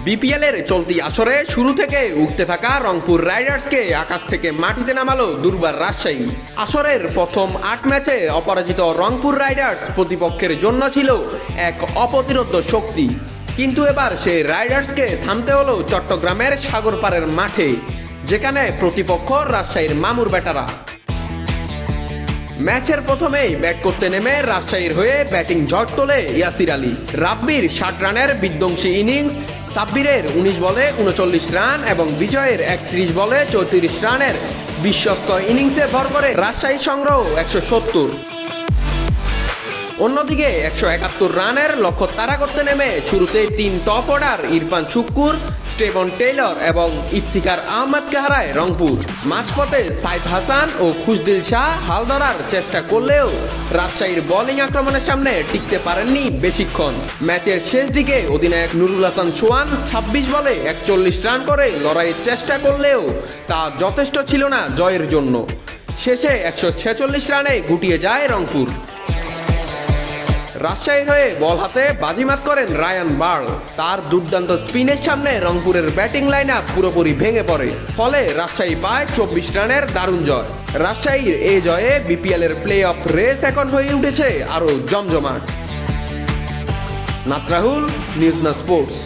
BPL এর চলতি আসরে শুরু থেকে উঠতে থাকা রংপুর রাইডার্সকে আকাশ থেকে মাটিতে নামালো দুর্বার রাজশাহী। আসরের প্রথম ৮ ম্যাচে অপরাজিত রংপুর রাইডার্স প্রতিপক্ষের জন্য ছিল এক অপ্রতিরোধ্য শক্তি, কিন্তু এবার সেই রাইডার্সকে থামতে হলো চট্টগ্রামের সাগরপাড়ের মাঠে, যেখানে প্রতিপক্ষ রাজশাহীর মামুর ব্যাটারা। ম্যাচের প্রথমেই ব্যাট করতে নেমে রাজশাহীর হয়ে ব্যাটিং ঝড় তোলে ইয়াসির আলী। রাব্বির ৬০ রানের বিধ্বংসী ইনিংস, সাব্বিরের ১৯ বলে ৩৯ রান এবং বিজয়ের ৩১ বলে ৩৪ রানের বিশ্বস্ত ইনিংসে ভর করে রাজশাহী সংগ্রহ ১৭০। অন্যদিকে ১৭১ রানের লক্ষ্য তাড়া করতে নেমে শুরুতেই ৩ top order Irfan Shukkur, Steven Taylor এবং ইফতিখার আহমেদকে হারায় রংপুর। মাঝপথে সাইফ হাসান ও খুশদিল শাহ হাল ধরার চেষ্টা করলেও রাজশাহীর বোলিং আক্রমণের সামনে টিকতে পারেননি বেশিক্ষণ। ম্যাচের শেষ দিকে অধিনায়ক নুরুল হাসান সোহান ২৬ বলে ৪১ রান করে লড়াইয়ের চেষ্টা করলেও তা যথেষ্ট ছিল না জয়ের জন্য। শেষে ১৪৬ রানে গুটিয়ে যায় রংপুর। রাজশাহীর হয়ে বল হাতে বাজিমাত করেন রায়ান বার্ল। তার দুর্দান্ত স্পিনের সামনে রংপুরের ব্যাটিং লাইন আপ পুরোপুরি ভেঙে পড়ে, ফলে রাজশাহী পায় ২৪ রানের দারুণ জয়। রাজশাহীর এই জয়ে বিপিএল এর প্লে অফ রেস এখন হয়ে উঠেছে আরও জমজমাট। নাত রাহুল, নিউজ না স্পোর্টস।